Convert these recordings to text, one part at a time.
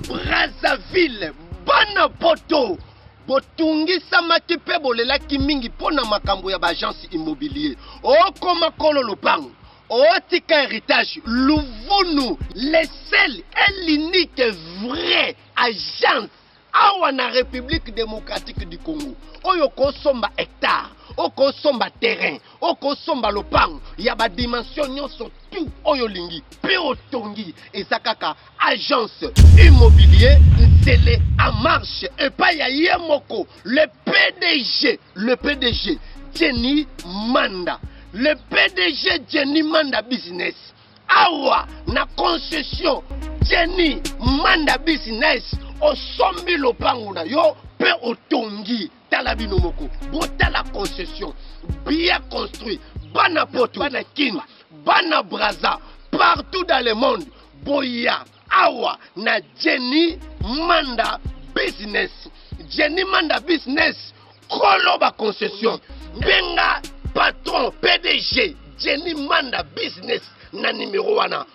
Brazzaville, bana poto botungisa makipe bolela kimingi pona makambo ya agence immobilier okoma kolo lopango otika héritage Louvunu, le seul et l'unique vrai agence awa na République démocratique du Congo oyo kosomba hectare okosomba terrain okosomba lopango ya ba dimension nyonso tout oyo lingi pe otongi ezakaka agence immobilier c'est en marche et pas ya yemoko le PDG Jenny Manda, le PDG Jenny Manda Business awa na concession Jenny Manda Business osombi lopango na yo pe otongi talabino moko bota la concession bien construit bana poto bana kin bana braza partout dans le monde boya awa na Jenny Manda Business koloba concession benga patron PDG Jenny Manda Business na numéro 1.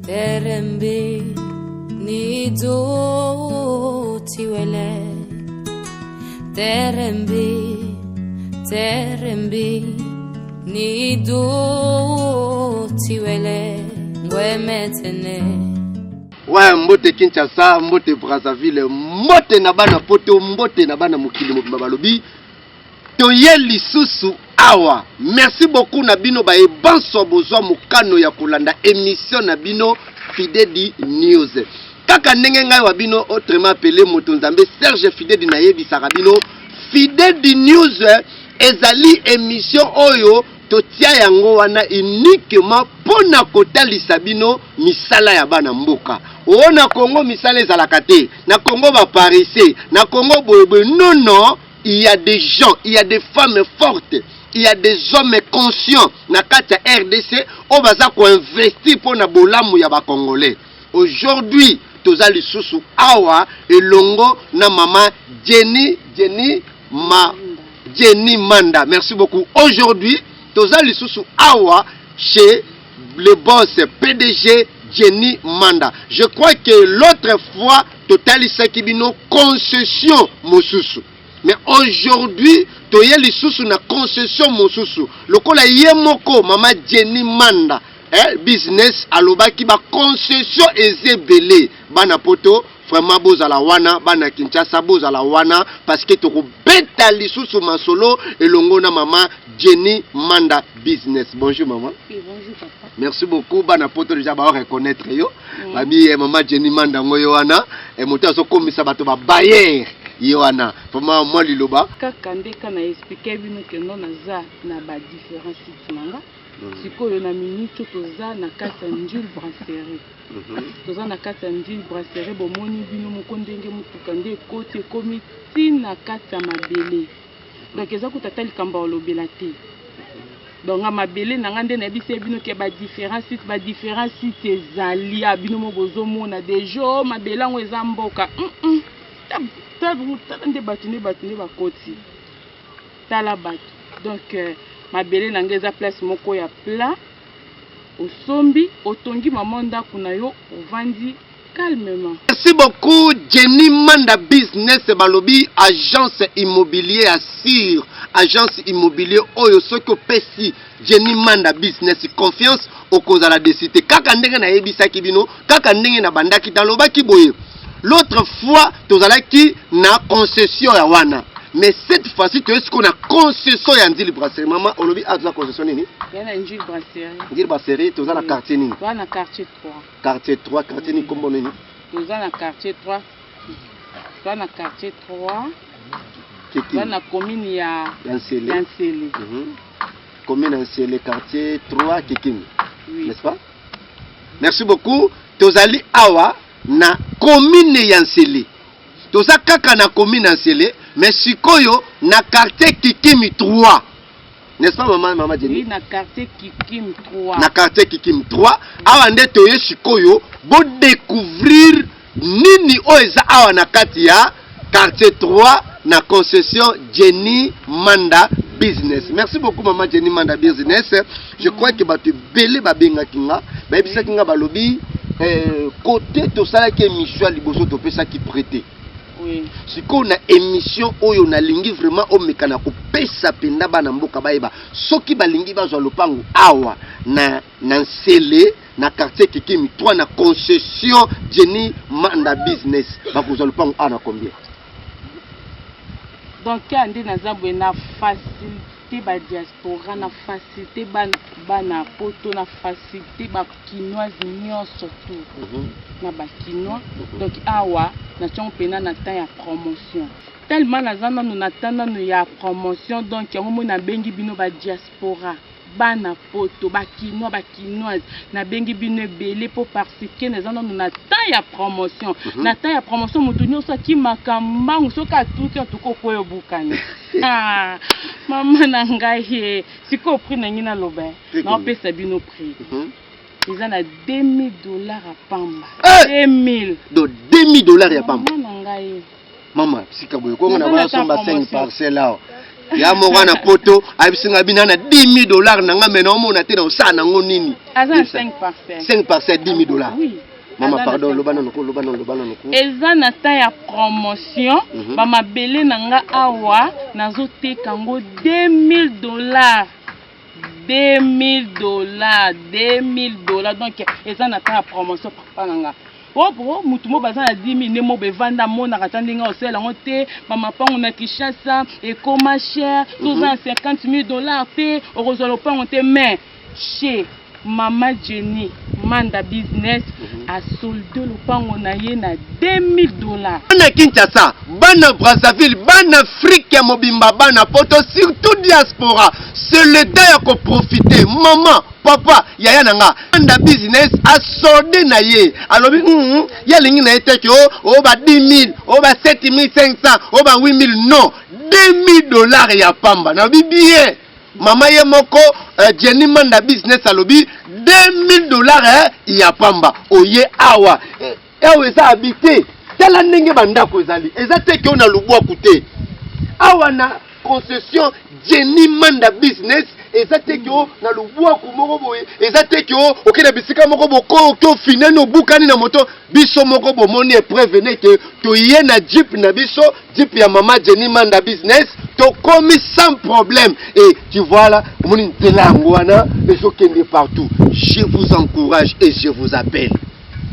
Terembe nido tiwele Terembe nido tiwele ngwemetene ouais mbote Kinshasa mbote Brazzaville mbote na bana poto mbote na bana mokili mobimba balobi toye lisusu awa. Merci beaucoup na bino ba ebanso bozwa mukano ya kolanda émission na bino Fidedi News. Kaka ndenge ngai wa bino autrement appelé moto nzambe Serge Fidedi na yebisaka bino Fidedi News ezali émission oyo totia yango wana uniquement pona kotalisa bino misala ya bana mboka. Ona Congo misala ezalaka te, na Congo ba parisé, na Congo boyeboy. Non, il y a des gens, il y a des femmes fortes, il y a des hommes conscients na kati ya RDC o baza ko investir pona bolamu ya ba Congolais. Aujourd'hui, toza lisusu awa elongo na mama Jenny Manda. Merci beaucoup. Aujourd'hui, toza lisusu awa chez le boss PDG Jenny Manda. Je crois que l'autre fois total sakibino concession mosusu. Mais aujourd'hui, toye lisusu na concession mosusu. Lokola yemoko mama Jenny Manda business alobaki ba concession ezebele bana poto vraiment bozala wana bana Kinshasa bozala wana parce que toko beta lisusu masolo elongo na mama Jenny Manda business. Bonjour maman. Oui, bonjour papa. Merci beaucoup bana poto déjà ba reconnaître yo. Babi mama Jenny Manda ngoyo wana e moto so komisa bato ba bayer Yohana, vraiment moi liloba. Kaka ndeka na expliquer bino que non naza na ba différents sites nanga. Sikoyo na minute toza na kata Njul Brasserie. Toza na kata Njul Brasserie bomoni bino moko ndenge mutuka nde côté comité na kata mabele. Donc eza kutata likamba olobela te. Donc mabele nanga nde na bise bino ke ba différents sites ezali bino mo bozomona déjà mabele ngo eza mboka. Tala batine bakoti tala bato donc mabele nangeza place moko ya plat osombi otongi mamonda kuna yo ovandi calmement. Merci beaucoup Jenny Manda Business balobi agence immobilier assure agence immobilier oyo soko pesi Jenny Manda Business confiance okoza la décité kaka ndenge na yebisaki bino kaka ndenge na bandaki talobaki boye. L'autre fois, tozalaki na concession ya wana. mais cette fois-ci tu est-ce qu'on a concession ya Ndili Brasserie maman olobi a la concession nini ya na Ndili Brasserie Ndili Brasserie toza na quartier nini toza na quartier 3 quartier 3 quartier ni kombo nini toza na quartier 3 toza na quartier 3 toza na commune ya Nsele commune Nsele quartier 3 Kikimi oui. N'est-ce pas merci beaucoup tozali awa na commune ya Nsele toza kaka na commune Nsele mais sikoyo na quartier Kikimi 3 n'est-ce pas maman Jenny oui na quartier Kikimi 3 na quartier Kikimi 3 awa nde toye sikoyo bo découvrir nini oeza awa na kati ya quartier 3 na concession Jenny Manda Business. Merci beaucoup maman Jenny Manda Business. Je crois que batu belé babenga kinga ba ebisa kinga balobi côté to sala ki émission liboso to pesa ki prêter. Oui. Siko na émission oyo na lingi vraiment o mekana ko pesa penda bana mboka baeba. Soki balingi bazwa lopango awa na Nsele na quartier Kikimi 3 na concession Jenny Manda Business. Bakozwa lopango ana combien? Donc ande nazabwe na facilité ba diaspora na facilité bana poto na facilité ba kinoise nyonso tout na ba kinois donc awa na chon pena na temps ya promotion tellement nazana nous natanda nous ya promotion donc yango mo na bengi bino ba diaspora bana poto ba kinoise na bengi bino belé pour participer nazana nous na temps ya promotion na temps ya promotion mutu nyoso ki makamba soka tuki tuko koyo bukani ah mama na ngai siko prix na ngina loba na pesa bino prix ils en a $2000 à Pamba 2000 do $2000 ya Pamba mama na ngai mama sika boyo ko na ba somba 5 parcelles là ya mo wana poto abisinga binana $10,000 na nga mena omona te na osana ngo nini azana 5 parcelles $10,000 oui mama pardon lobana noko eza na temps ya promotion ba mabele na nga awa nazoteka ngo $2000 donc eza na temps ya promotion papa na nga oh mutu mo baza na 10 000 ne mo bevanda mona katandinga osela ngote mama pango na Kinshasa et comment cher toza $50,000 te orozolo pango te mais chez Mama Jenny Manda Business a soldé le pango na ye na $2000 bana Kinshasa bana Brazzaville bana Afrique ya mobimba bana poto surtout diaspora c'est le temps ya ko profiter maman papa yaya nanga Manda Business a soldé na ye alobi ya lingi na eteke o ba 10,000 o ba 7,500 o ba 8,000 non $2000 ya Pamba na bien mama ye moko Jenny Manda Business alobi $2000 ya Pamba oye awa ewe za habité tala ndenge bandako ezali eza teke ona lubwa kute awa na concession Jenny Manda Business eza teke o na lubwa ku moko boye eza teke o okena bisika moko boko to fineno bukani na moto biso moko bomoni prévenez que to ye na jeep na biso jeep ya mama Jenny Manda Business to commis sans problème et tu vois là moni ntelangwana ezokende partout je vous encourage et je vous appelle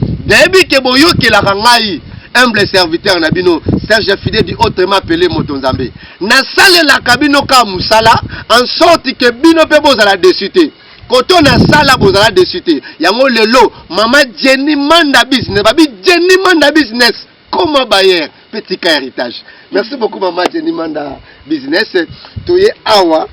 debi ke boyoke la ngai humble serviteur na bino Serge Fidé di autrement appelé Motonzambe na sale la kabino ka musala en sorte que bino pe bozala desité koto na sala bozala desité yango lelo mama Jenny Manda Business babi Jenny Manda Business comme bayer petit cas héritage. Merci beaucoup maman Jenny Manda Business toye awa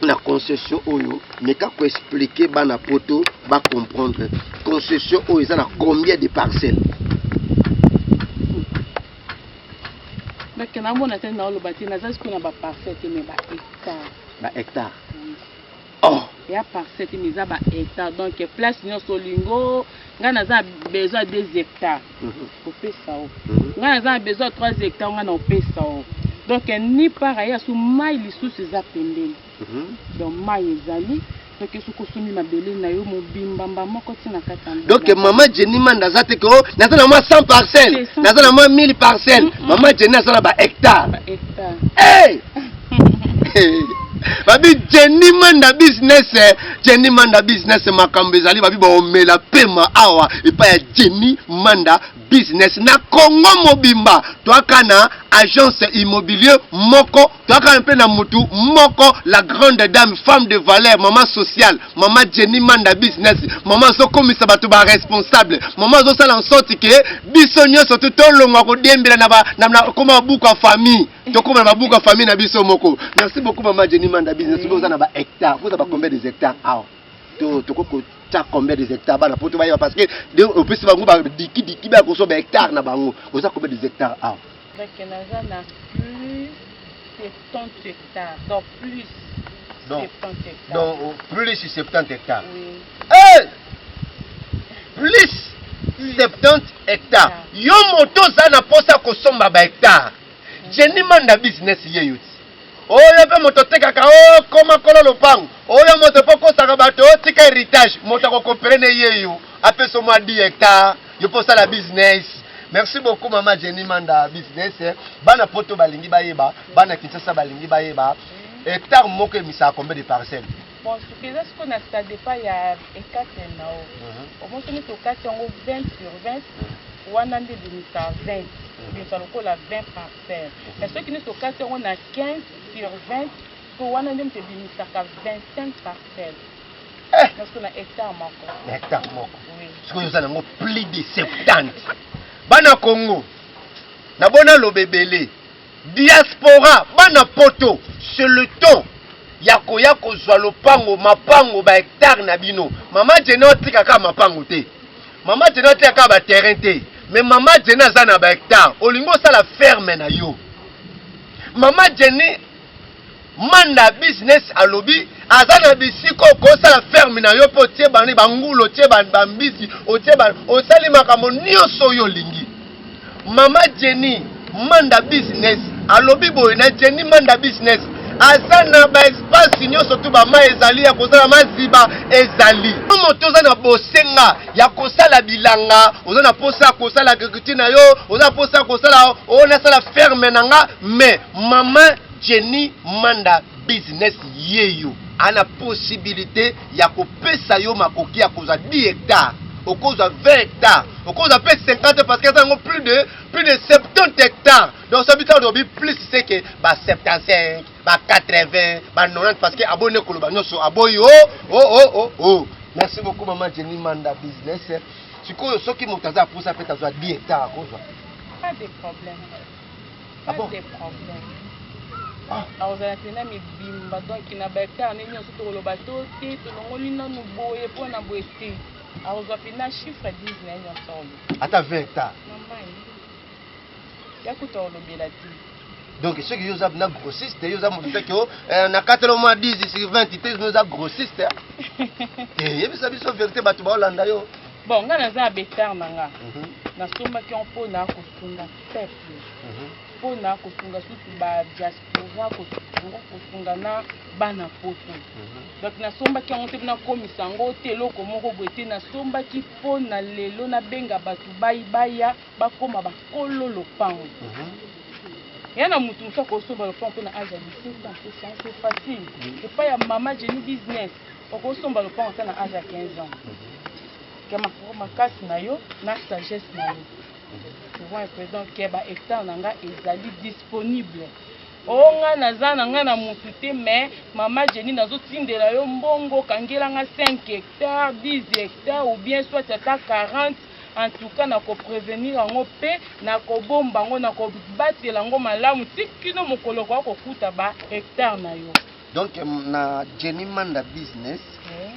la concession oyo mais ka ko expliquer bana poto ba comprendre concession oyo ça na combien de parcelles. Mais que na mona tena olo bati na zaski na ba parcelle mais ba hectare. Ba hectare. Oh, ya parcelle mais za ba hectare donc place nyonso lingo nga naza besoin 2 hectares. Opesa o. Nga naza besoin 3 hectares nga na opesa o. Donc ni par ailleurs sous mai lisusu za pembeni. Donc mai ezali donc suko sumi mabele na yo mobimbamba moko tina kata. Donc maman Jenny Manda zate ko naza na 100 parcelles, naza na 1000 parcelles. Maman Jenny naza na ba hectare. Ba hectare. Hey! Babi Jenny Manda Business, Jenny Manda Business makambo ezali babi ba omela pema awa et pas Jenny Manda business na Congo mobimba toaka na agence immobilier moko toaka un peu na mutu moko la grande dame femme de valeur maman sociale maman Jenny Manda business maman zo komisa bato ba responsable maman zo sala en sorte que biso nyonso tolongwa ko dembela na koma buku ya famille tokoma na buku ya famille na biso moko. Merci beaucoup maman Jenny Manda business vous na ba hectares vous avez combien de hectares tokoko ta combien de hectares bana poto ba parce que au plus bango ba diki ba ko so ba hectares na bango vous avez combien de hectares donc naza na plus 70 hectares donc plus 70 hectares donc plus 70 hectares oui plus 70 hectares yo moto za na posa ko somba ba hectares Jenny Manda business yeyo oyo pe moto tekaka koma kolo lopango oyo moto poko saka bato tika héritage moto ko comprendre yeyo apeso mwa 10 hectares yo posa la business. Merci beaucoup maman Jenny Manda business bana poto balingi bayeba bana Kinshasa balingi bayeba hectare moko emisa combien de parcelles bon ce qu'on a ça dépend ya hectare nao au moins nous to 4 yango 20 sur 20 wana nde limita 20 bien ça lokola 20 parcelles mais ceux qui nous to 4 on a 15 sur 20 pour wana nde mte limita 25 parcelles parce qu'on a hectare moko oui ce que nous avons plus de 70 bana Congo na bona lobebele diaspora bana poto c'est le temps ya kozwa lopango mapango ba hectare na bino mama Jenny otika ka mapango te mama Jenny otika ka ba terrain te mais mama Jenny aza na ba hectare olingo sala ferme na yo mama Jenny Manda business alobi aza na bisiko ko sala ferme na yo po tie bani bangulo tie bambisi o tie ban o sali makambo nyonso yo lingi mama Jenny Manda business alobi boy na Jenny Manda business aza na ba espace nyonso tu ba ma ezali ya kozala maziba ezali moto za na bosenga ya kosala bilanga oza na posa kosala agriculture na yo oza posa kosala ona sala ferme nanga mais mama Jenny Manda business yeyo ana possibilité ya kopesa yo makoki ya koza 10 hectares au cause de 20 hectares au cause de 50 parce que ça a plus de 70 hectares donc ça veut dire plus c'est que 75 80 90 parce que abonné koloba nyoso aboyi oh merci beaucoup maman Jenny Manda business sikoyo soki motaza pour ça peut avoir 10 hectares kozwa pas de problème pas de problème alors ça tena mi bimba donc na ba hectare nini nyoso to koloba to te to ngoli nanu boye pona boete alors ça fait na chiffre 10 na nyoso ata 20 hectares yakuta olobela ti donc ceux qui usent na grossiste ils usent que na 4 mois 10 sur 20 ils nous a grossiste et ça biso vérité batu ba Holanda yo bon nga na za hectare nanga na somba ki on po na kosunga peuple po na kosunga susu ba diaspora kosunga na bana poto donc na somba ki on te na komisa ngo te loko moko boete na somba ki po na lelo na benga batu baya bakoma bakolo lopango yana mutu musa ko somba lopango na aja c'est facile c'est pas ya mama Jenny business ko somba lopango na aja 15 ans kama makasi na yo na sagesse na yo souvent un président qui ba hectare nanga ezali disponible onga naza nanga na mutu te mais mama Jenny nazo tindela yo mbongo kangela nga 5 hectares 10 hectares ou bien soit ata 40 en tout cas na ko prévenir ngo pe na ko bomba ngo na ko batela ngo malamu tikino mokolo ko kuta ba hectare na yo donc na Jenny Manda business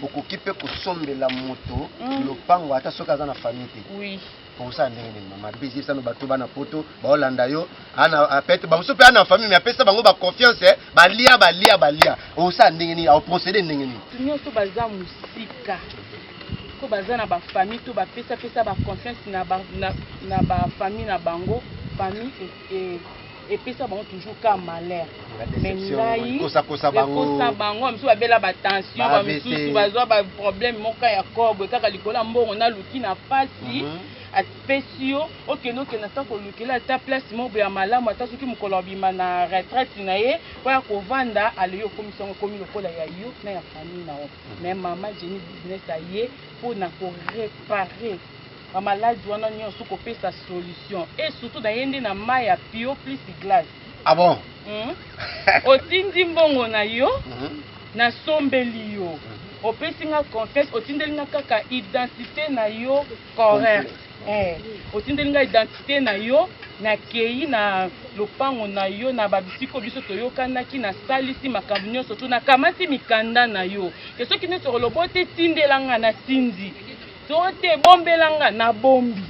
okoki pe kosombela moto lopango ata soki aza na famille te oui pour ça ndenge mama business no bato bana poto ba Holanda yo ana pete ba muso pe ana famille mais apesa bango ba confiance balia o ça ndenge ni au procéder ndenge ni nyonso baza musika ko baza na ba famille to ba pesa ba confiance na ba famille na bango famille et puis ça bango toujours ka malheur mais ngai kosa bango misu babela ba tension ba misu bazwa ba problème moka ya kobo kaka likola mbongo na luki na pasi atpesio okeno kena ta ko lukela ta place mo be ya malamu ata soki mukolo bima na retraite na ye po ya kovanda aleyo komisiongo komi lokola ya yo na ya famille na o mais mama Jenny business aye pour na ko réparer bamaladi wana nyonso kopesa solution et surtout dayende na mai ya pio plus glace. Ah bon? Otindi mbongo na yo na sombeli yo opesi nga confiance otindeli nga kaka identité na yo correct. Otindeli nga identité na yo na kei na lopango na yo na babisiko biso toyokanaki na salisi makambo nyonso to na kamati mikanda na yo ke soki nyonso koloba te tindelanga na tindi to te bombelanga na bombi.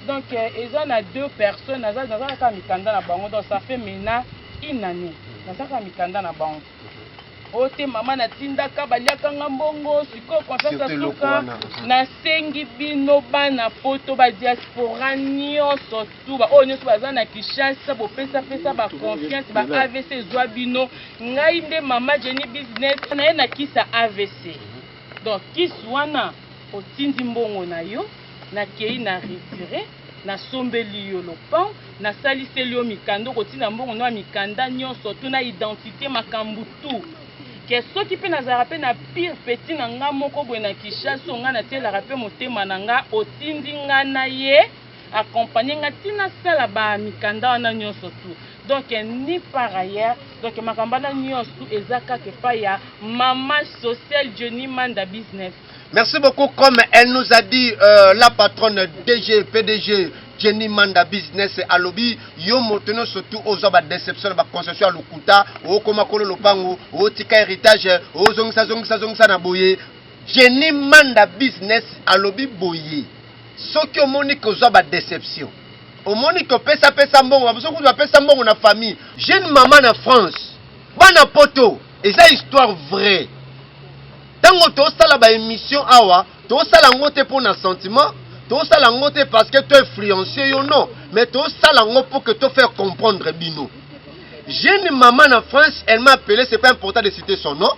Donc eza na deux personnes naza kaka mikanda na bango donc ça fait maintenant une année naza kaka mikanda na bango. Ote mama na tindaka baliaka nga mbongo siko konfiance asuka na sengi bino bana poto ba diaspora nyonso tu ba oyo nyonso baza na Kinshasa bopesa ba confiance ba AVC zwa bino ngai nde mama Jenny business na ye na kisa AVC. Donc kiswana otindi mbongo na yo na kei na retiré na sombeli yo lopan na saliseli yo mikando kotina mbongo na mikanda nyonso tu na identité makambu tu. Que ce qui peut nous rappeler na pire petit na nga moko boye na Kinshasa nga na tela rappeler motema na nga otindi nga na ye accompagner nga tina sala ba mikanda wana nyonso tu. Donc ni par ailleurs donc makambana nyonso ezaka ke pa ya mama social Jenny Manda business. Merci beaucoup. Comme elle nous a dit la patronne DG PDG Jenny Manda business à lobby yo motono surtout aux aba déception ba concession à lokuta o koma kolo lopango o tika héritage o zongisa na boye Jenny Manda business à lobby boye soki omoni ko za ba déception omoni ko pesa mbongo ba soki ba pesa mbongo na famille jeune maman na France bana poto eza histoire vraie tango to sala ba émission awa to sala ngote pour na sentiment. Tout ça l'angote parce que tu es influencé ou non, mais tout ça l'angote pour que tu faire comprendre bino. J'ai une maman en France, elle m'a appelé, c'est pas important de citer son nom.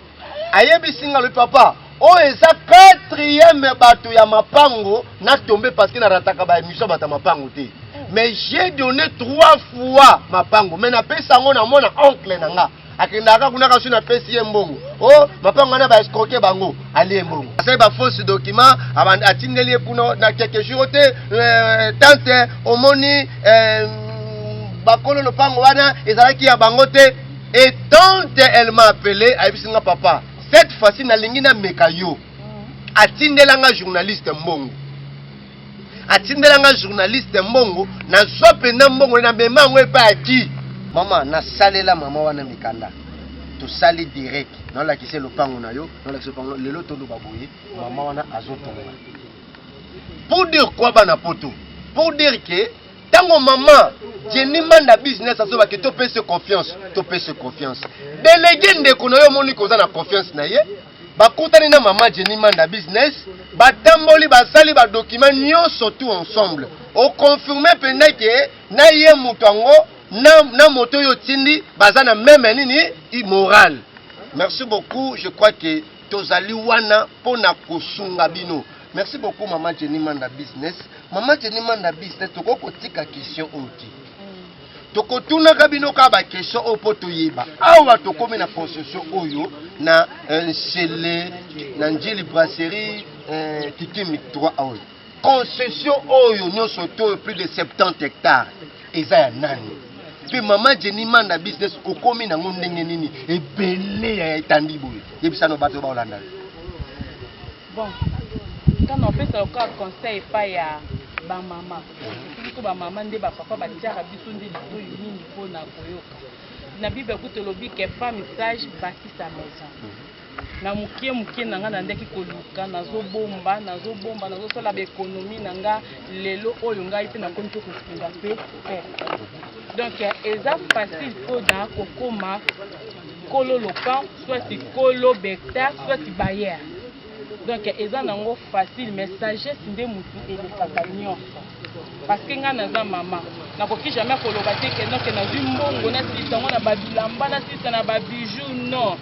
Ayebi singa le papa. Oh, et ça quatrième bateau ya mapango n'a tombé parce qu'il n'a rataka ba émission bata mapango te. Mais j'ai donné 3 fois mapango. Mais na pesa ngo na mona oncle nanga. Akindaka kuna kasu na pesi mbongo. Oh, mapango na ba escroquer bango, ali mbongo. C'est ba fausse document avant atindeli kuna na quelques jours te tante omoni bakolo lo pango wana ezalaki ya bango te et tante elle m'a appelé abisinga papa. Cette fois-ci na lingi na mekayo. Atindelanga journaliste mbongo. Atindelanga journaliste mbongo na sope na mbongo na bemango epa aki. Maman, na salela mama wana mikanda. To sali direct. Non la kise lopango na yo, non la kise lopango lelo to baboye, mama wana azotonga. Pour dire quoi bana poto? Pour dire que tango maman, Jenny Manda business azoba ke to pese confiance, Délégué ndeko na yo moni koza na confiance na ye. Bakutani na mama Jenny Manda business, batamboli basali ba document nyonso tout ensemble. O confirmer pena ke na ye mutango na moto yo tindi bazana même nini immoral. Merci beaucoup, je crois que tozali wana pona kosunga bino. Merci beaucoup maman Jenny Manda business. Maman Jenny Manda business toko kotika question oti. Toko tuna kabino ka ba question opoto yeba. Awa tokomi na possession oyo na chelé na njili brasserie Kikimi 3 oyo. Concession oyo nyonso to plus de 70 hectares. Eza ya nani? Puis maman Jenny Manda business okomi na ndenge nini ebele ya etandi boye. Yebisa no bato ba olanda. Bon. Quand on fait ça encore conseil pas ya ba maman. Surtout ba maman nde ba papa ba tiara biso nde lito yini pona koyoka. Na Bible kutolobi ke femme sage bâtit sa maison. Na mukie nanga na ndeki koluka nazobomba nazosala ba économie nanga lelo oyo ngai pe na komi to kofunga pe. Donc eza facile pour na kokoma kolo lopan soit si kolo becteur soit si bailleur. Donc eza nango facile mais sagesse nde mutu elekaka nyonso. Parce que nga naza mama nakoki jamais koloba te ke donc na mbongo na silisa ngo na babilamba na silisa na babijou non.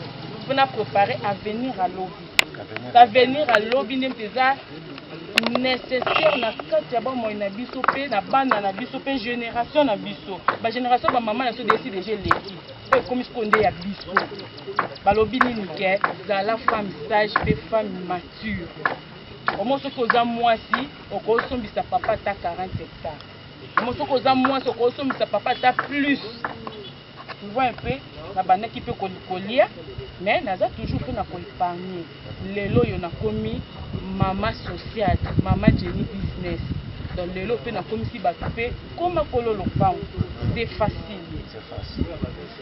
On a préparé à venir à lobby. À venir à lobby n'est-ce nécessaire na kati ya ba moy na biso pe na bana na biso pe génération na biso. Ba génération ba maman na so décide déjà l'équipe. Pe comme ce qu'on dit ya biso. Ba lobby ni ke za la femme sage pe femme mature. Au moins, ce que za mwasi, au consommer sa papa ta 40 hectares. Au moins, ce que za mwasi, au consommer sa papa ta plus. Tu vois un peu, la bande qui peut coller, mais naza toujours fait na épargner. Lelo yo na komi maman sociale, maman Jenny business. Donc lelo pe na komi si ba pe comment kololo pang. C'est facile. C'est facile.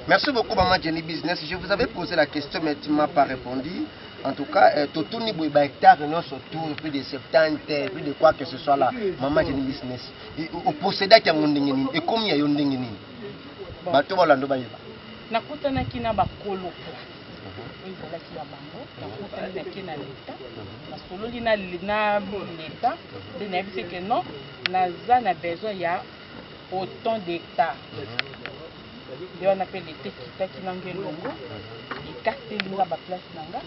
Merci beaucoup maman Jenny business. Je vous avais posé la question mais tu m'as pas répondu. En tout cas, tout ni boy hectare non surtout plus de 70 plus de quoi que ce soit là. Maman Jenny business. Au possédant qui a mon dingeni et combien y a un dingeni. Bato balando bayeba. Nakutana kina bakolo. Ezalaki ya bango nakutani nake na leta nasololi na leta nde nayebisi ke non naza na besoin ya autant d'hectares nde wana mpe leta ekitaki nanga elongo ekaselinga baplace nanga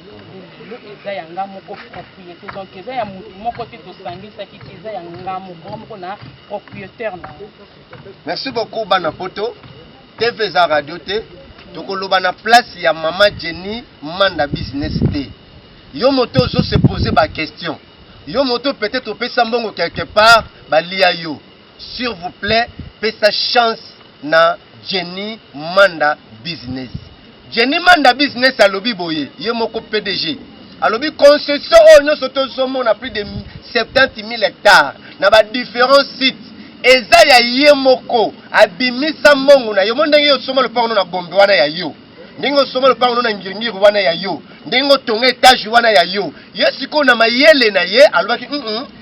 lelo eza ya nga moko propriété donc eza ya motu moko te tosangisaki te eza ya nga moko na propriétaire nango. Merci beaucoup bana poto TV za radio te tokoloba na place ya maman Jenny Manda business te. Yo moto zo se poser ba question. Yo moto peut-être au pesa mbongo quelque part ba lia yo. S'il vous plaît, pesa chance na Jenny Manda business. Jenny Manda business alobi boye, yo moko PDG. Alobi concession o nyo soto somo na plus de 70 000 hectares na ba différents sites. Eza ya ye moko abimisa mbongo na yo ndenge yo soma lopango na Gombe wana ya yo ndenge soma lopango na Ngiringiri wana ya yo ndenge tonga etage wana ya yo yesiko na mayele na ye alobaki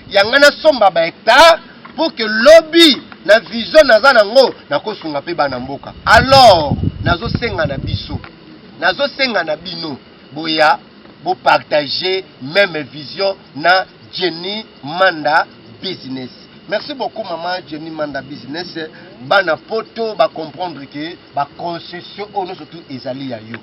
yanga na somba ba hectare pour que lobby na vision naza nango na kosunga pe bana mboka. Alors nazo senga na biso nazo senga na bino boya bo partager même vision na Jenny Manda business. Merci beaucoup maman Jenny Manda business. Bana poto ba comprendre que ba concession ono surtout ezali ya yo.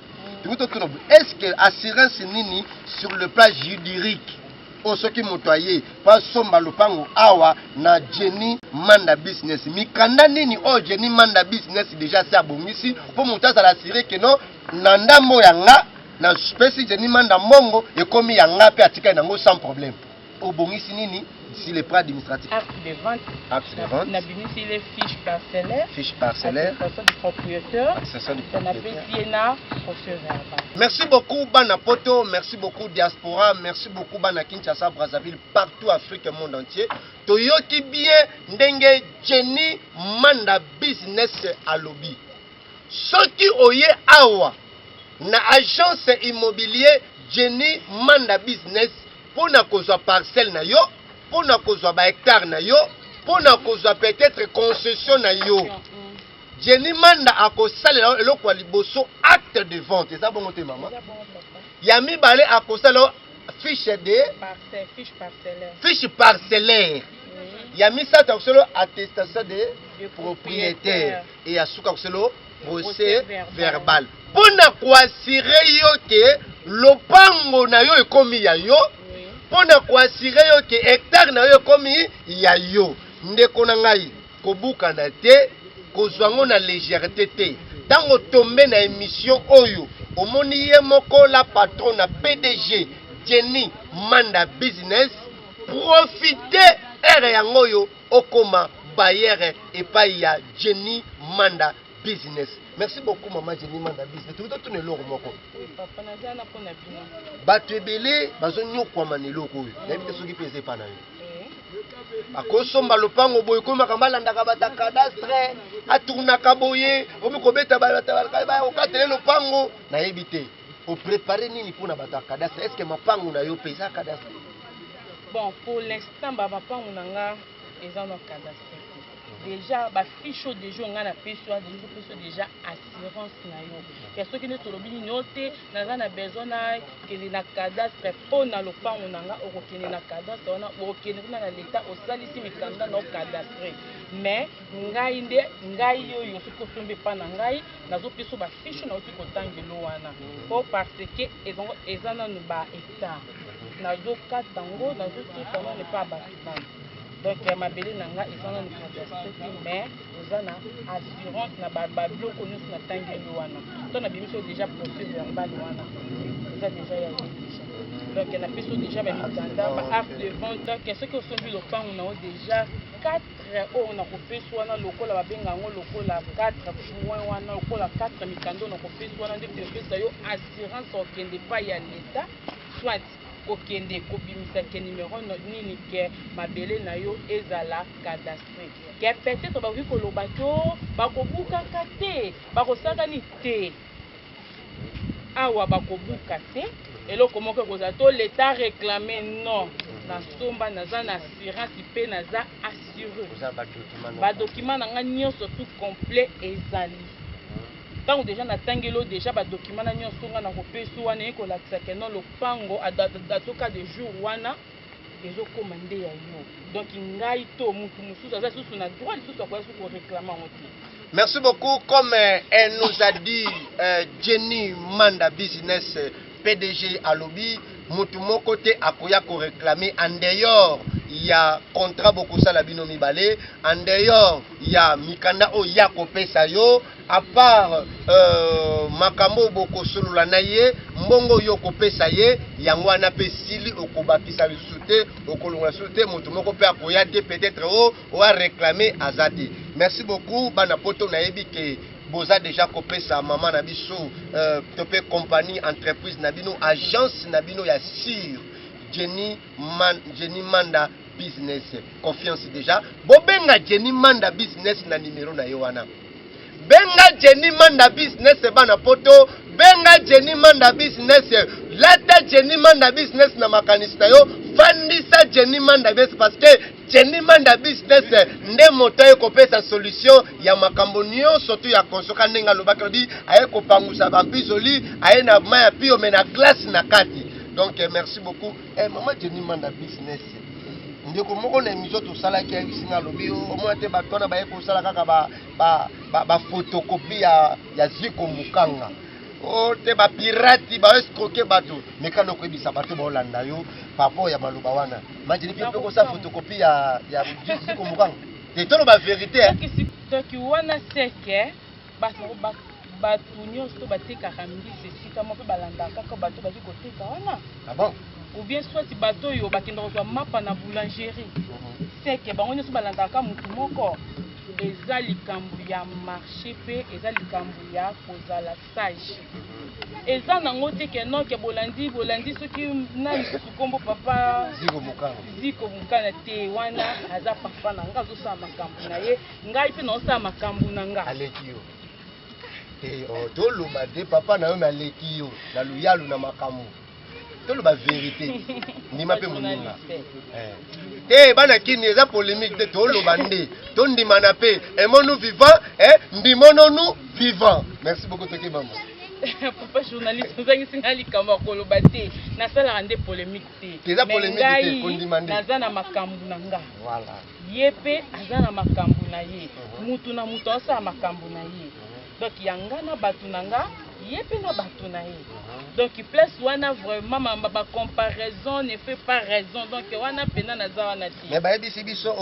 Est-ce que assurance nini sur le plan juridique au soki motoyer pas somba lopango awa na Jenny Manda business. Mikanda nini o Jenny Manda business déjà c'est abongisi pour monter à l'assurer que non nanda mo yanga na spécie Jenny Manda mongo et comme yanga pe atika nango sans problème. Obongisi nini si les prêts administratifs. Acte de vente. Acte de vente. On a béni si les fiches parcellaires. Fiches parcellaires. Accession du propriétaire. Accession du On appelle Siena procès verbal. Merci beaucoup Bana Poto, merci beaucoup Diaspora, merci beaucoup Bana Kinshasa, Brazzaville, partout Afrique, monde entier. Toyoki bien ndenge Jenny Manda business à lobby. Soki oye awa na agence immobilier Jenny Manda business pour na kozwa parcelle na yo, pour na kozwa ba hectare na yo, pour na kozwa peut-être concession na yo. Jenny Manda akosala eloko liboso acte de vente. C'est ça bon te maman. Yami balé akosala fiche de fiche parcellaire. Fiche parcellaire. Yami ça akosala attestation de propriétaire et asuka akosala procès verbal. Pour na koassurer yo ke lopango na yo ekomi ya yo. Pour na koassurer yo ke hectare na yo ekomi ya yo. Ndeko na ngai kobuka na te kozwango na légèreté te. Tango tombe na émission oyo omoni ye moko la patron na PDG Jenny Manda business profiter ere yango yo okoma bailleur epai ya Jenny Manda business. Merci beaucoup maman Jenny Manda business. Tout tourner loko moko. Oui papa naza na pona bino. Bato ebele bazonyo kwa maneloko oyo. Nabite soki pese pa na yo. Akosomba lopango boye ko makambala ndaka bata cadastre aturnaka boye omikobeta ba okatele lopango na yebite o préparer nini pour na bata cadastre. Est-ce que mapango na yo pesa cadastre? Bon pour l'instant ba mapango nanga eza no cadastre. Déjà ba fiche de jour nga na peso déjà assurance na yo. Parce que ne tolobini note naza na besoin na kende na cadastre pour na lopango nanga okokende na cadastre ona okokende na l'état osalisi mikanda na cadastre. Mais ngai yo siko tombe pa na ngai nazo peso ba fiche na otiko tangelo wana. Parce que eza na ba hectare. Nazo katango nazo tika na ne pas ba Donc mabele nanga ezana ni catastrophe mais ezana assurance na ba bloco nous na tangeli wana. To na bimiso déjà procès verbal wana. Ça déjà ya déjà. Donc na peso déjà ba mitanda ba acte de vente donc ce que sont vu le pan on a déjà 4 on a coupé soit na lokola ba benga ngo lokola 4 points wana lokola 4 mikando na coupé soit na depuis pesa yo assurance okende pa ya l'état soit okende kobimisa ke numéro nini ke mabele na yo ezala cadastre ke peut-être ba ko loba to ba ko buka kate ba ko saka ni te awa ba ko buka te eloko moko koza to l'état réclamé non na somba naza na assurance pe naza assuré ba document na nga nyonso tout complet ezali tant déjà na tangelo déjà ba document na nyonso nga na kopesu wana ekolakisa ke non lopango adatoka de jour wana ezokomande ya yo donc ngai to mutu mususu aza susu na droit lisusu akoya susu koréclame yango te. Merci beaucoup. Comme elle nous a dit, Jenny Manda Business PDG à lobby, mon côté akoya ko réclamer en dehors il y a contrat beaucoup ça la binomi balé en dehors il y a mikanda o ya ko pesa yo à part makambo boko solo la naye mbongo yo ko pesa ye yango na pesili okobakisa lisuté okolonga lisuté moto moko pe akoya te peut-être o a réclamer azadi. Merci beaucoup bana poto na yebi ke boza déjà copé sa maman na biso topé compagnie entreprise na bino agence na bino ya sir Jenny Manda Business confiance déjà bobenga Jenny Manda Business na numéro na yo wana benga Jenny Manda Business bana poto benga Jenny Manda Business lata Jenny Manda Business na makanista yo fandisa Jenny Manda Business parce que Jenny Manda Business nde moto ekopesa solution ya makambo nyonso surtout ya konsoka ndenga lobaka bi aye kopangusa bambizoli aye na maya pio mena glace na kati. Donc merci beaucoup. Maman Jenny Manda Business ndeko moko na émission to sala ki abisinga lobi o mo te batona ba ko sala kaka ba photocopie ya ziko mukanga o te ba pirati ba escroquer bato mekano ko ebisa bato ba olanda yo papo ya maloba wana majini pe ko sa photocopie ya ziko mukanga te tolo ba vérité donc wana seke bato nyonso batekaka mbisi esika moko balandaka kaka bato bali koteka wana. Ah bon? Ou bien soit bato yo bakenda kozwa mapa na boulangerie seke bango nyonso balandaka mutu moko eza likambo ya marché pe eza likambo ya kozala sage eza nango te ke non ke bolandi soki na lisusu kombo papa ziko mukana te wana aza papa na nga azosala makambo na ye ngai mpe naosala makambo na nga aleki yo toloba de papa na yo me aleki yo na luyalu na makambo toloba vérité ndima pe moninga te bana kini eza polémique te toloba nde tondima na pe aimons-nous vivants ndimono nous vivants. Merci beaucoup toki mama. Papa journaliste ozangisi nga likambo ya koloba te nasalaka nde polémique te eza polémique te kondima nde naza na makambo na nga voilà ye mpe aza na makambo na ye mutu na mutu asala makambo na ye donc yanga na bato na nga ye mpe na bato na ye donc place wana vraiment ma comparaison ne fait pas raison donc wana pena naza wana te mais bayebisi biso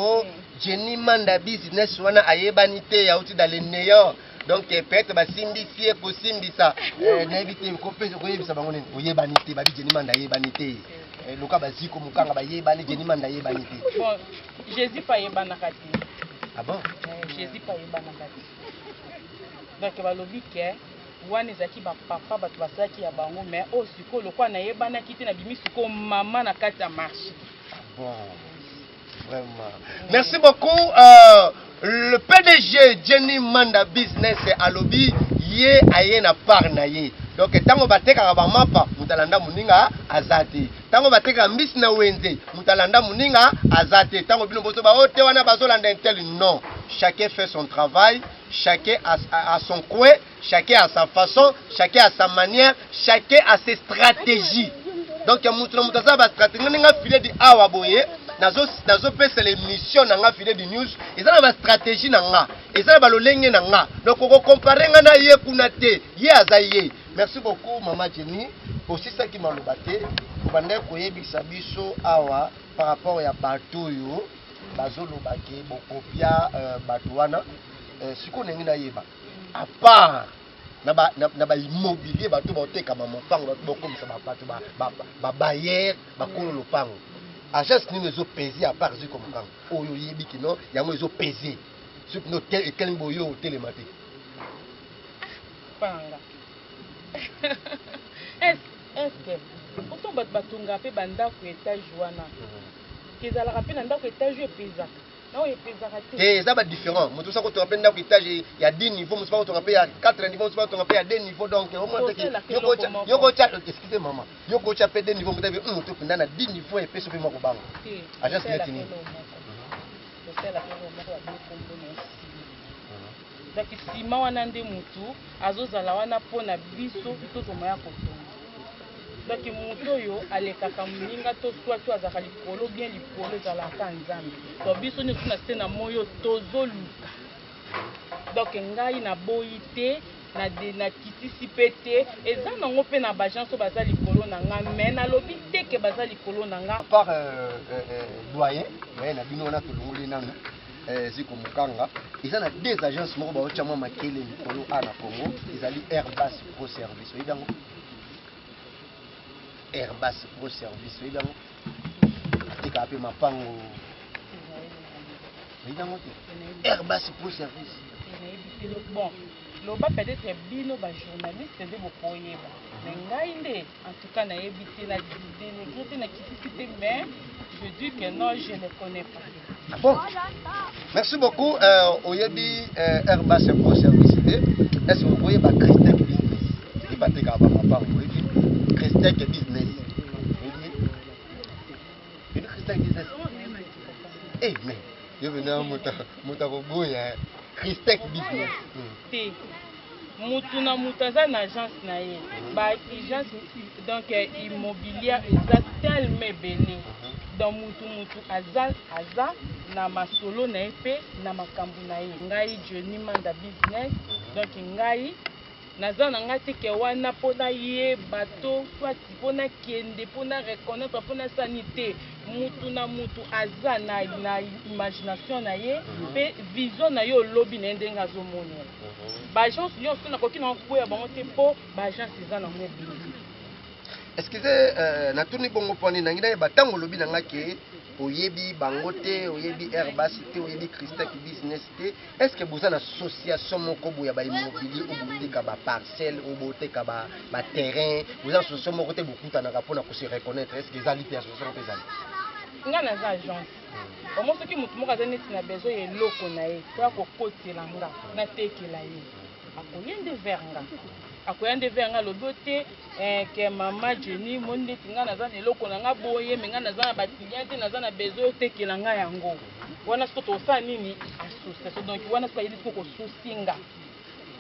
Jenny Manda Business wana ayebani te yauti dans les meilleurs donc peut-être basimbisi ekosimbisa nayebi te kopesa koyebisa bango nini oyebani te babi Jenny Manda ayebani te loka baziko mukanga bayebani Jenny Manda ayebani te bon Jésus pa yebanaka te. Ah bon? Jésus pa yebanaka te donc balobi ke wana ezaki bapapa bato basalaki ya bango mais oyo sikoyo lokwa nayebanaki te na bimi sikoyo mama na kati ya marché. Bon, vraiment. Merci beaucoup. Le PDG Jenny Manda Business à lobby ye aye na part na ye. Donc tango bateka ba mapa mutalanda muninga azate. Tango bateka mbisi na wenze mutalanda muninga azate. Tango bino boto ba ote wana bazolanda intel non. Chacun fait son travail, chacun a son coin, chacun a sa façon, chacun a sa manière, chacun a ses stratégies. Donc mutu na mutaza ba stratégie nga filet di awa boye. Nazo pesa les missions na nga filet di news. Eza na ba stratégie na nga. Eza na ba lolenge na nga. Donc ko comparer nga na ye kuna te. Ye azaye. Merci beaucoup Maman Jenny. Aussi ça qui m'a lobaté. Bande koyebisa biso awa par rapport ya bato yo. bazoloba ke bokopia bato wana sikoyo ndenge nayeba à part na ba immobilier bato baoteka mopango bato bokomisa bato babayere bakolo lopango agence nini ezopesi à part ziko mokango oyo oyebi kino yango ezopesi soki no ekelingi boyo otelema te panga est-ce pourtant bato batunga mpe bandako etage wana kezalaka mpe na ndako etage oyo epezaka naoyo epezaka te eza badifferent moto osa kotonga mpe ndako etage ya 10 niveau mosusu bakotonga mpe ya 4 niveau mosusu bakotonga mpe ya 2 niveau donc excusez mama yokotya mpe 2 niveau motabi moto openda na 10 niveau epeso mpe moko bango agence neti nini donc nsima wana nde motu azozala wana mpona biso tozoma ya kotonga donc motu oyo alekaka moninga to swati azalaka likolo bien likolo ezalaka nzambe to biso nyonso na se na moyo tozoluka donc ngai naboyi te na kitisi mpe te eza nango mpe na bagence oyo baza likolo na nga me nalobi te ke baza likolo na nga par doyen na bino wana tolongoli nanu ziko mokanga eza na deux agences moko baotya mwa makele likolo a na Congo ezali Airbus Pro Service oyebi yango Airbus Pro Service oyebi yango atekaka mpe mapango oyebi yango te Airbus Pro Service bon loba peut-être bino bajournaliste nde bokoyeba me ngai nde en tout cas nayebi te na délégué te na kitisi te mais je dis que non je ne connais pas. Ah bon? Merci beaucoup. Oyebi Airbus Pro Service. Est-ce que vous voyez ma Christec Business? Il va te faire ma part. Christec Business. Vous Christec Business. Eh mais je venais à Moutaroboya. Christec Business. Mutu na mutu aza na agence na ye ba agence donc immobilière eza tellement ebele donc mutu aza na masolo na ye mpe na makambo na ye ngai Johnny Manda Business donc ngai naza na ngai teke wana mpona yeba to swati mpona kende mpona reconnaître mpona sanité mutu na mutu aza na imagination na ye mpe vision na ye olobi na ye ndenge azomonela baagence nyonso nakoki na koya bango te mpo baagence eza nango ebele. Excusez natuni bongo mponi nangi nayeba ntango olobi na nga ke oyebi bango te oyebi Airbus te oyebi Christec Business te est-ce que boza na association moko boya ba immobilier ou boteka ba parcelle ou boteka ba terrain boza association moko te bokutanaka mpona kose reconnaître est-ce que ezali te association moko ezali nga naza agence omo soki motu moko aza neti na besoin ya eloko na ye to akokotela nga natekela ye akoya nde vers nga akoya nde vers nga lobi te ke mama Jenny moni ndeti nga naza na eloko na nga boye me nga naza na batilien te naza na besoin otekela nga yango wana siko tosala nini association donc wana siko ayeli siko kosusi nga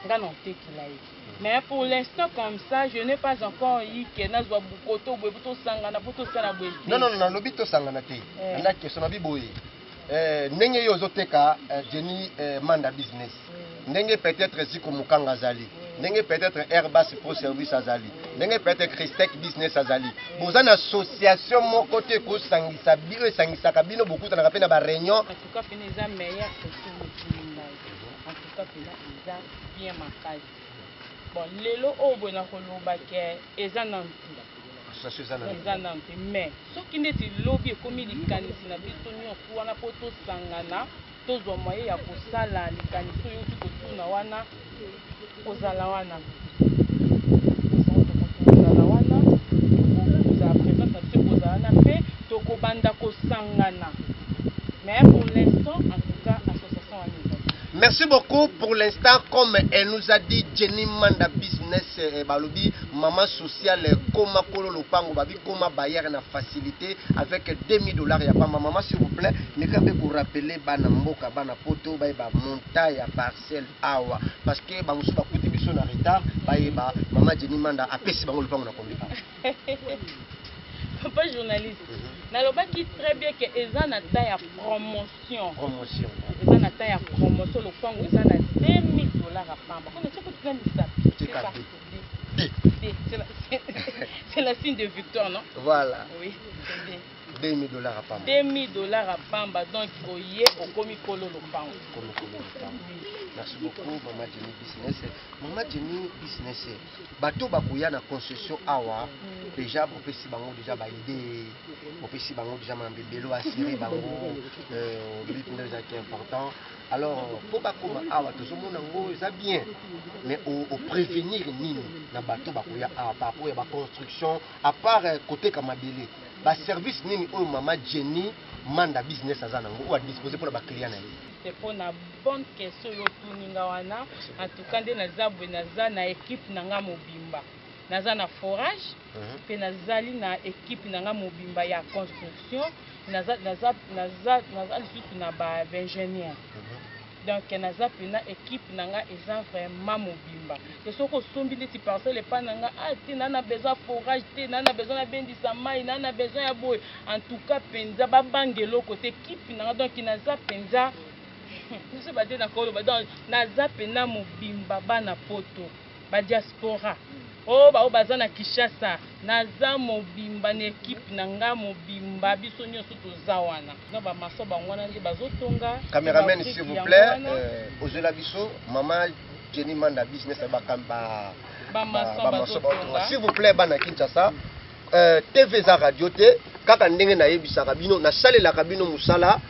na otekela ye. Mais pour l'instant comme ça, je n'ai pas encore eu que nazwa bukoto boyebuto sangana poto sala boye. Non non non, lobi to sangana te. Na question na biboye. Ndenge yo zoteka Jenny Manda Business. Ndenge peut-être ziko mukanga azali. Ndenge peut-être Airbus Pro Service azali. Ndenge peut-être Christec Business azali. Boza na association moko te ko sangisa biro sangisa kabino bokuta na kapena ba réunion. En tout cas, pena eza meilleur que tout le monde. En tout cas, pena eza bien makasi. Bon, lelo obo na koloba ke eza nanti. Eza nanti. Mais soki ndeti lobi ekomi likanisi na biso nyonso wana po tosangana tozwa moye ya kosala likanisi oyo tokotuna wana kozala wana. Kozala wana kozala présence na biso kozala wana mpe tokobanda kosangana. Mais pour l'instant, en tout cas, association wana eza. Merci beaucoup pour l'instant. Comme elle nous a dit, Jenny Manda Business Balobi, maman sociale, comment Kolo Lopango Babi, comment Bayer na facilité avec $2000. Il y a pas maman, s'il vous plaît, mais quand vous rappelez, Bana Mboka, Bana Poto, Ba montagne à parcelle awa. Parce que Bamoussou va coûter biso en retard, Ba maman Jenny Manda a payé Bango Lopango na combien. Papa journaliste, nalobaki très bien que eza na ta ya promotion. Promotion. Eza na ta ya promotion le pango eza na $2000 à pamba. Quand tu peux prendre ça. C'est la signe de victoire, non? Voilà. Oui, c'est bien. $2000 à Pamba. $2000 à Pamba. Donc, oye, okomi kolo lopango. Merci beaucoup, Maman Jenny Business. Maman Jenny Business, bateau bakuya na concession awa, déjà, pour pesi bango déjà ba idée, pour pesi bango déjà mambebelo assuré bango, but déjà qui est important. Alors, pour bakuma awa, tout ce monde ngo, ça bien, mais au prévenir nini na bateau bakuya awa, par rapport à la construction, à part côté kamabele, ba service nini o Maman Jenny Manda Business azanango ou à disposer pour la client na c'est pour une bonne question yo tuninga wana en tout cas nde nazabwe naza na équipe nanga mobimba naza na forage pe nazali na équipe nanga mobimba ya construction naza lisusu na ba ingénieur donc naza pena équipe nanga eza vraiment mobimba ke soko sombi neti parcelle pa nanga te nana besoin forage te nana besoin na bendisa mai nana besoin ya boy en tout cas penza babangelo côté équipe nanga donc naza penza je bade na kolo donc naza pena mobimba bana poto ba diaspora ba baza na Kinshasa naza mobimba na équipe nanga mobimba biso nyonso toza wana na ba maso bangwana nde bazotonga cameraman s'il vous plaît ozela biso Maman Jenny Manda Business bakamba ba maso batonga s'il vous plaît bana Kinshasa TV za radio te kaka ndenge na yebisaka bino na salelaka bino musala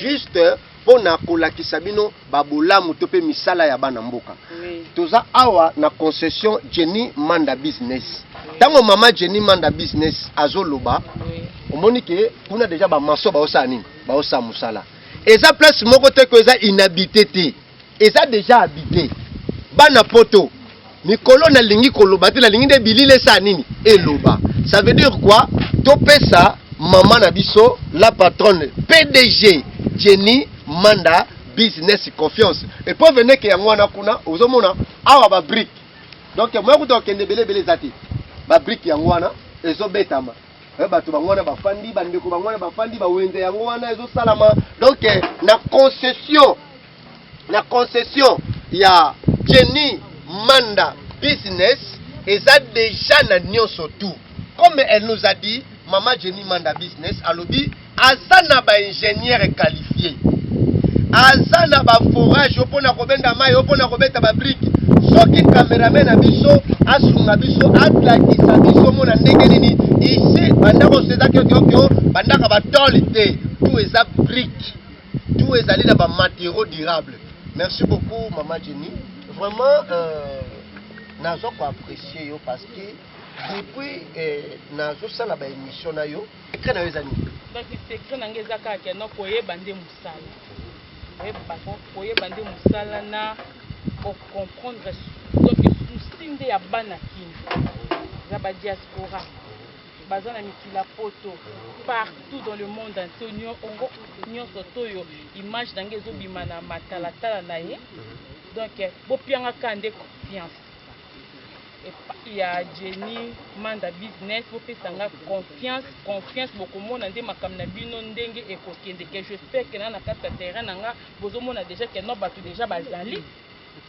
juste pona kolakisa bino babolamu to pe misala ya bana mboka toza awa na concession Jenny Manda Business tango Maman Jenny Manda Business azoloba omoni ke kuna déjà ba maso ba osa nini ba osa musala eza place moko te ko eza inhabité te eza déjà habité bana poto mikolo na lingi koloba te na lingi de bilile sa nini eloba ça veut dire quoi to pesa maman na biso la patronne PDG Jenny Manda Business Confiance et pour venir que yango wana kuna ozomona awa ba brick donc moi kuto kende belebele zati ba brick yango wana ezobetama bato bango wana bafandi bandeko bango wana bafandi ba wenze yango wana ezosalama donc na concession ya Jenny Manda Business eza déjà na nyonso tout comme elle nous a dit Maman Jenny Manda Business alobi azana ba ingénieur qualifié azana ba forage opona kobenda mai opona kobeta ba brique soki cameraman na biso asunga biso atlakisa biso mona ndenge nini ici bandako sezaki okyo bandaka ba tolite tout eza brique tout ezali na ba matériaux durables. Merci beaucoup Maman Jenny, vraiment nazo ko apprécier yo parce que depuis nazo sala ba émission na yo ekra na ezani donc secret nanga ezaka ke no koyeba nde musala koyeba nde musala na ko comprendre donc souci nde ya bana kini za ba diaspora baza na mikila poto partout dans le monde entier nyonso toyo image nanga ezobima na matalatala na ye donc bopianga kande confiance il y a Jenny Manda Business pour pesanga confiance bokomona nde makam na bino ndenge ekokende que j'espère que na kata terrain nanga bozomona déjà que no bato déjà bazali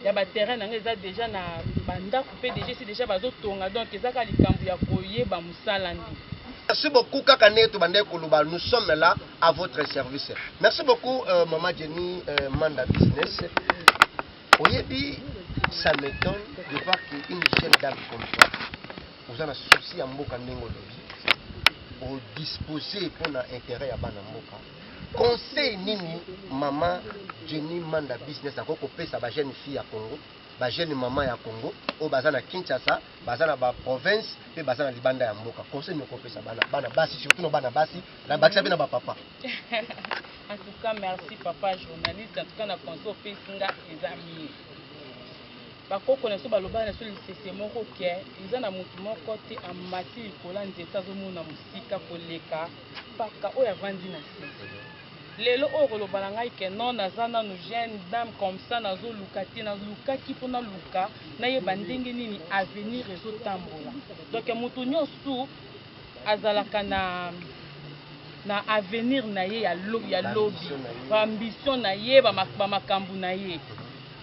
ya ba terrain nanga eza déjà na banda coupé déjà c'est déjà bazotonga donc ezaka likambo ya koyeba musala ndi. Merci beaucoup kaka neto bande koloba, nous sommes là à votre service. Merci beaucoup Maman Jenny Manda Business. Oyebi ça m'étonne de voir qu'une jeune dame comme toi, vous avez un souci à Mboka Ndengo Lobi, au disposer pour l'intérêt à Banamboka. Conseil nini Maman Jenny Manda Business à côté sa jeune fille à Congo, ba jeune maman ya Congo, au bazana Kinshasa, bazana ba province, et bazana libanda ya Mboka. Conseil me copé ça bana basi surtout no bana basi, la bakisa na ba papa. En tout cas merci papa journaliste, en tout cas na conseil fait singa les amis. Bakoko na so baloba na so lisese moko ke eza na mutu moko te amati likola nzete azomona musika koleka paka oyo avandi na se lelo oyo koloba na ngai ke non naza nanu jeune dame comme ça nazoluka te nalukaki mpona luka nayeba ndenge nini avenir ezotambola donc mutu nyonso azalaka na avenir na ye ya lobi ambition na ye bamakambu na ye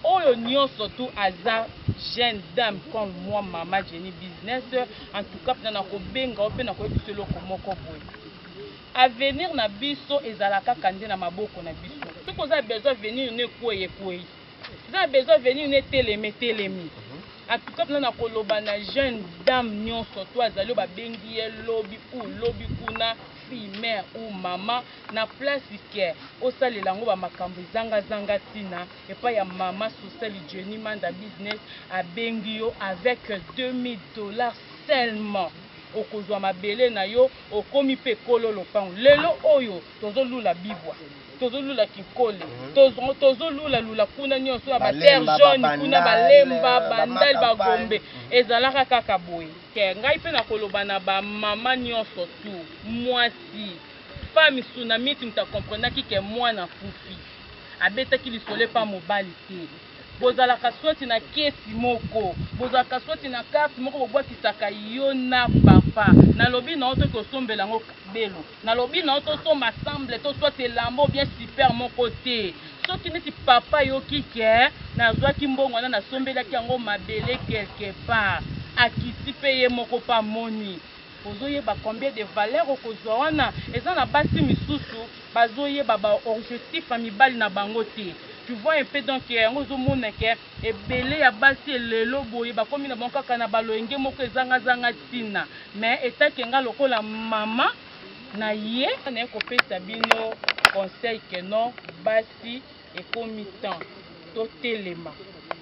oyo nyonso tu aza jeune dame comme moi Maman Jenny Business en tout cas na kobenga ope na koyebisa eloko moko boye avenir na biso ezalaka kande na maboko na biso. Ce qu'on a besoin venir ne koye. Vous avez besoin venir ne telemi. En tout cas, na koloba na jeune dame nyonso to azali ba bengi ye lobi kuna fille mère ou maman na place ke osalela ngo ba makambo zanga tina et pas ya maman social Jenny Manda business a bengi yo avec $2000 seulement. Okozwa mabele na yo okomi pe kololo pang lelo oyo tozolula bibwa tozolula kikole tozolula kuna nyonso ya baterre jaune kuna balemba bandali bagombe ezalaka kaka boye ke ngai pe na koloba na ba mama nyonso tu mwasi femme tsunami tu ta comprendre ke mwana fufi abetaki lisole pa mobali te bozalaka swati na kesi moko bozalaka swati na carte moko bobwakisaka yo na papa nalobi na oto kosombela ngo belo nalobi na oto so ensemble to soit elambo bien super moko te soki neti papa yo kike nazwaki mbongo na nasombelaki yango mabele quelque part akisi pe ye moko pa moni ozoyeba combien de valeur okozwa wana eza na basi misusu bazoyeba ba objectif ya mibali na bango te. Tu vois un peu donc yango zo moneke ebele ya basi lelo boye bakomi na bango kaka na baloenge moko ezanga tina mais etake nga lokola mama na ye na kopesa bino conseil que non basi ekomi temps to telema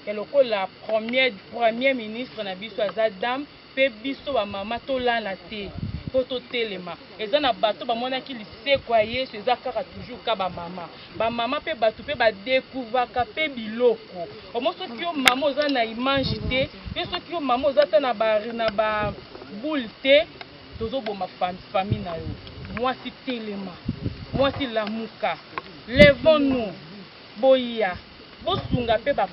ke lokola premier ministre na biso aza dame pe biso ba mama to lala te poto telema eza na bato bamonaki liseko ya Yesu eza kaka toujours ka ba mama pe bato pe ba découvaka pe biloko omo soki yo mama oza na image te pe soki yo mama oza ta na ba boule te tozo boma famille na yo mwasi telema mwasi lamuka levons-nous boya bosunga pe ba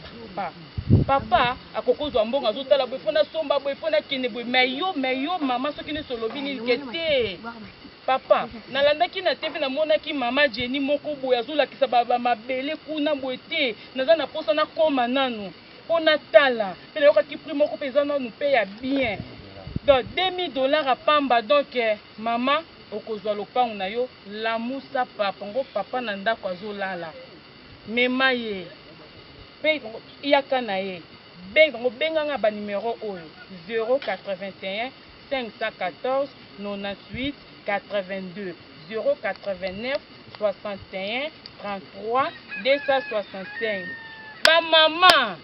papa akokozwa mbongo azotala boye fona somba boye fona kene boye mais yo mama soki ne solobi ni kete papa nalandaki na TV na monaki mama Jenny moko boye azolakisa ba mabele kuna boye te naza na posa na koma nanu pona tala pe na yokaki prix moko peza nanu pe ya bien donc $2000 à pamba donc mama okozwa lopango na yo lamusa papa ngo papa na ndako azolala mema ye pe yaka na ye benganga ba numéro oyo 081 514 98 82 089 61 33 265 ba mama.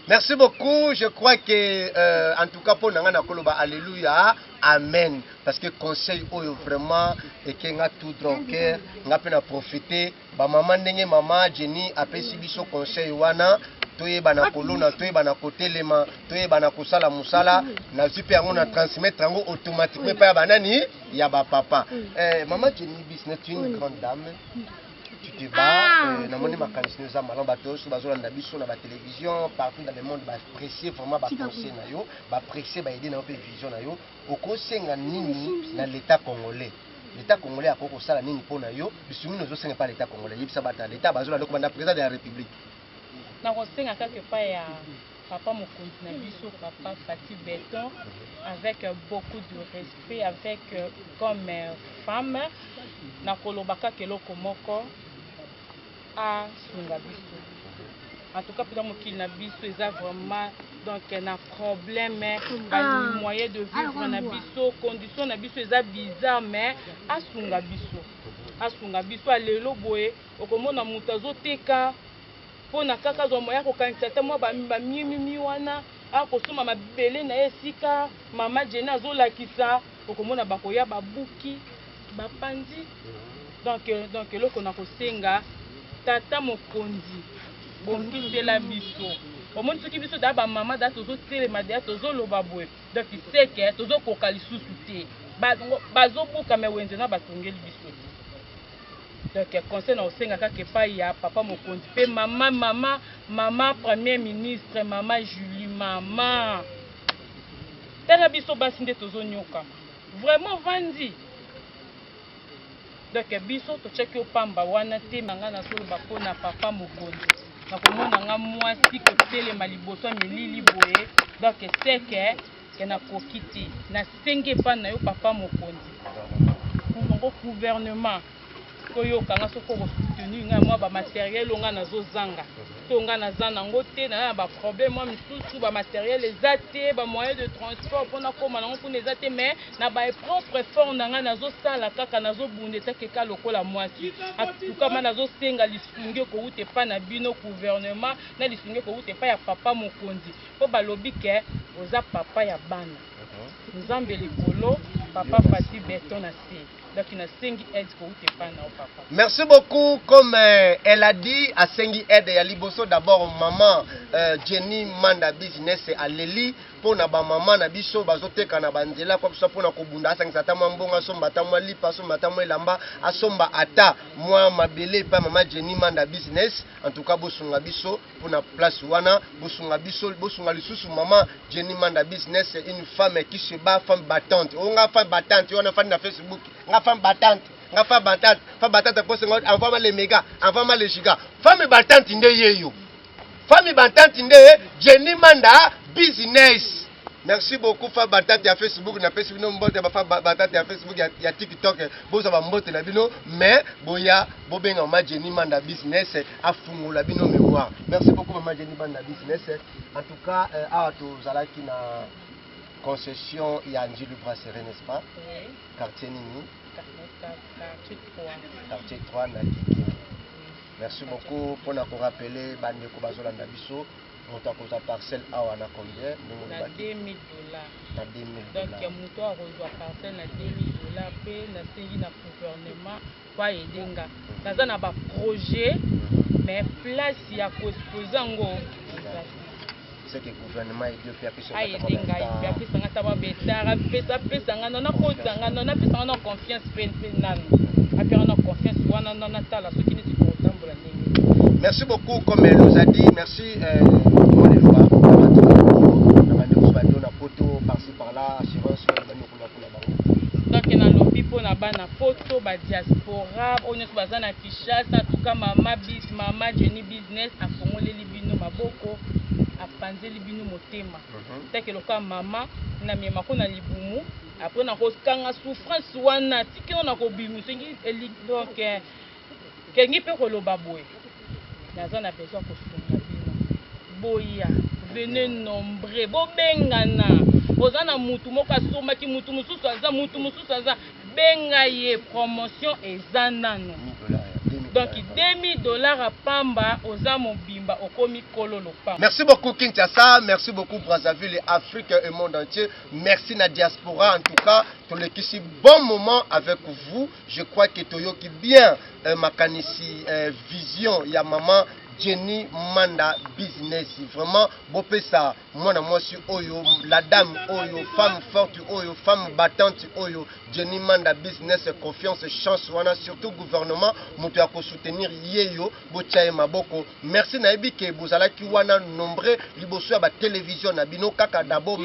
Merci beaucoup. Je crois que, en tout cas, pour Nangana Koloba, alléluia, amen. Parce que conseil, vraiment, et que nga tout droit au cœur, nga peut profiter. Ba maman nenge maman Jenny après sibiso conseil wana. Toye bana kolona, toye bana kotelema, toye bana kosala musala, na super on a transmettre en automatiquement pas banani, ya ba papa. Maman Jenny business une grande dame. Tu te bats, na moni makanisi nous a malon bateau sur bazolanda biso na ba télévision partout dans le monde ba apprécier vraiment ba conseil na yo, ba apprécier ba aider na pe vision na yo, okosenga nini na l'état congolais. L'état congolais akoko sala nini pona yo, bisumi nous osenga pas l'état congolais, yebisa bata l'état bazolanda ko banda président de la République. Na kosenga kaka pa ya papa mokonzi na biso papa Fati Beton avec beaucoup de respect avec comme femme na kolobaka keloko moko a sunga biso. En tout cas pour mokili na biso eza vraiment donc na problème ba moyen de vivre na biso condition na biso eza bizarre mais a sunga biso lelo boye okomona mutu azoteka pona kaka zo moya ko kanisa te mo ba mimi wana akosoma mabele na esika mama Jenny azolakisa okomona bakoya babuki bapandi donc eloko na kosenga tata mokonzi bongisela biso omoni soki biso da ba mama da tozotelema da tozoloba boye donc seke tozokoka lisusu te bazobuka me wenze na batongeli biso donc conseil na osenga kaka epai ya papa mokonzi pe mama premier ministre mama Julie mama tala biso basi nde tozonyoka vraiment vandi donc biso tocheki opamba wana te manga na soloba mpona papa mokonzi nakomona nga mwasi kotelema liboso milili boye donc seke ke nakoki te nasenge epai na yo papa mokonzi le gouvernement koyo kanga soko soutenu nga moi ba matériel nga nazo zanga to nga nazana ngote na ba problème moi misusu ba matériel ezate ba moyens de transport pona koma na ngopuna ezate mais na ba propre effort nga nazo sala kaka nazo bundeta keka lokola mwasi atukama nazo senga lisunge ko ute pa na bino gouvernement na lisunge ko ute pa ya papa mokonzi po balobi ke oza papa ya bana nzambe likolo papa Fati Beton na se. Merci beaucoup. Comme elle a dit, à Sengi Aide et à Liboso, d'abord maman Jenny Manda Business à Leli. Pour na ba maman na biso bazote kana banzela kwa pour na kobunda sangisa mbonga somba tamwa lipa somba tamwa lamba asomba ata moi mabele pa maman Jenny Manda Business. En tout cas bosunga biso pour na place wana bosunga biso bosunga lisusu maman Jenny Manda Business, une femme qui se bat, femme battante. On a femme battante, on a femme na Facebook. Femme battante, femme battante pour envoie les mégas, envoie les gigas. Femme battante inde yeyo. Femme battante inde Jenny Manda Business. Merci beaucoup femme battante ya Facebook na Facebook no mbote ba femme battante ya Facebook ya TikTok boza ba mbote na bino mais boya bobenga ma Jenny Manda Business afungola bino mémoire. Merci beaucoup maman Jenny Manda Business. En tout cas à to zalaki na concession Yanji Brasserie, n'est-ce pas? Oui. Quartier Nini. Quartier 3 na Kiki. Merci beaucoup pour nous rappeler bande ko bazolanda biso. On a parcelle awa na combien? Na $2000. Na $2000. Donc muto a reçoit parcelle na $2000 pe na sengi na gouvernement kwa edenga. Naza na ba projet mais place ya ko exposer ngo. C'est que le gouvernement est de faire plus merci beaucoup, comme elle nous a dit, merci pour les fois. Par-ci par-là, assurance, donc na lobi po na bana photo ba diaspora on est bazana Kinshasa en tout cas mama Jenny Business afongoleli bino maboko apanzeli bino motema teke loka mama na mema ko na libumu après na ko kanga souffrance wana tiki on na ko bimu sengi donc kengi pe ko loba boy nazana besoin ko sunga bino boya venez nombreux bobengana ozana mutu moko asomaki mutu mususu aza benga ye promotion eza nano donc $2000 à pamba oza mobimba okomi kololo pamba. Merci beaucoup Kinshasa, merci beaucoup Brazzaville, Afrique et monde entier. Merci na diaspora en tout cas. Tolekisi bon moment avec vous. Je crois que toyoki bien makanisi vision ya maman Jenny Manda Business. Vraiment, bopesa mwana mwasi oyo, la dame oyo, femme forte oyo, femme battante oyo, Jenny Manda Business, confiance, chance, wana surtout gouvernement, mutu ya ko soutenir yeyo, bochaye maboko. Merci na ebike bozala ki wana nombreux liboso ya ba télévision na bino kaka d'abord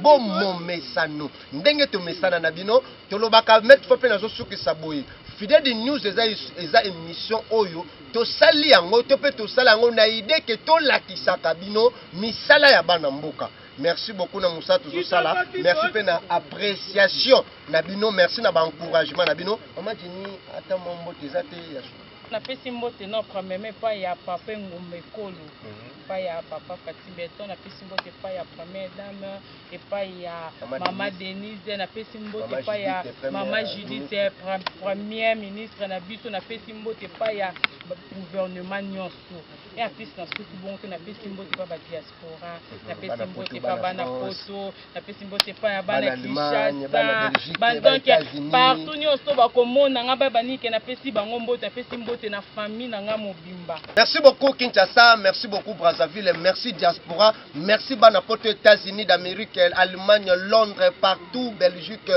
bo momesano. Ndenge to mesana na bino, to lobaka mettre fope na zo suki saboyi. Fidèle de news eza émission oyo to sali yango to pe to sala yango na idée que to lakisaka bino misala ya bana mboka. Merci beaucoup na musa to sala. Merci pe na appréciation na bino, merci na ba encouragement na bino. Mama Jenny ata mombo tezate ya na pesi mbote no premier pa ya papa ngombe kolo pa ya papa Fati Beton na pesi mbote pa ya première dame et pa ya mama Denise na pesi mbote pa ya mama Judith première ministre na biso na pesi mbote pa ya gouvernement nyonso et en plus na suki bon na pesi mbote pa ba diaspora na pesi mbote pa bana poto na pesi mbote pa ya bana Kinshasa donc partout nyonso ba komona ngaba banike na pesi bango mbote na pesi mbote na famille na nga mobimba. Merci beaucoup Kinshasa, merci beaucoup Brazzaville, merci diaspora, merci banapoto États-Unis d'Amérique, Allemagne, Londres, partout, Belgique,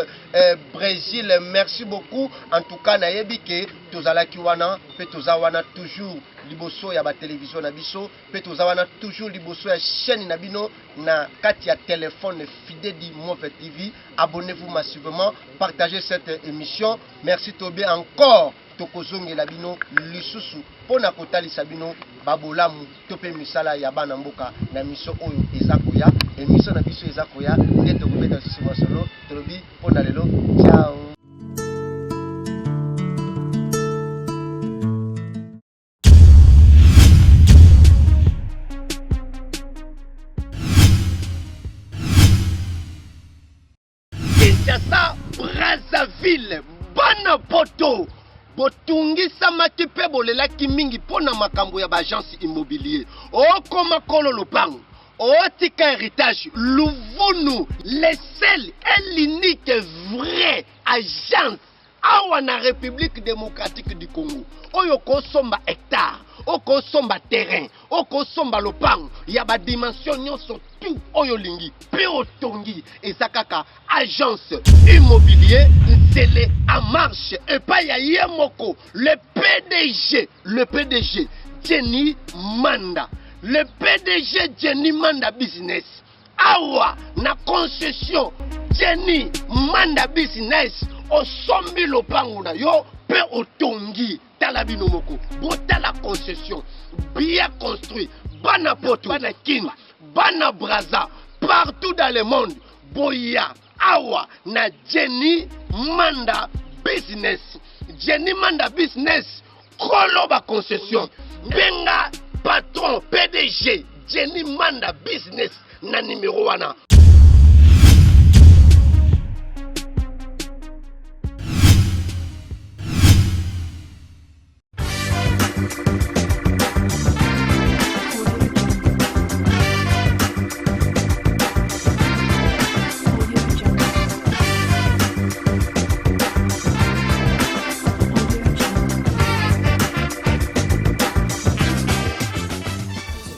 Brésil, merci beaucoup. En tout cas nayebi ke tozalaki wana pe tozawana toujours liboso ya ba télévision na biso pe tozawana toujours liboso ya chaîne na bino na kati ya téléphone fidèle di Move TV. Abonnez-vous massivement, partagez cette émission. Merci Tobé encore. Tokozonge la bino lisusu pona kotalisa bino babolamu tope misala ya bana mboka na miso oyo ezakoya émission na biso ezakoya nde tokobeta sisi masolo tolobi pona lelo ciao. Kinshasa, Brazzaville, bana poto. Botungisamaki mpe bolelaki mingi mpona makambo ya baagence immobilier. Okoma kolo lopango. Otika héritage, Louvunu, le seul et l'unique vrai agence awa na République démocratique du Congo. Oyo kosomba hectare, okosomba terrain, okosomba lopango, ya ba dimension nyonso tout oyo lingi, pe otongi ezakaka agence immobilier nzele en marche et pas ya yemoko le PDG Jenny Manda. Le PDG Jenny Manda Business. Awa na concession Jenny Manda Business. Osombi lopango na yo pe otongi talabino moko. Bota la concession bien construit. Bana poto, bana kin, bana braza partout dans le monde. Boya awa na Jenny Manda Business. Jenny Manda Business. Koloba concession. Benga patron PDG Jenny Manda Business na numéro 1.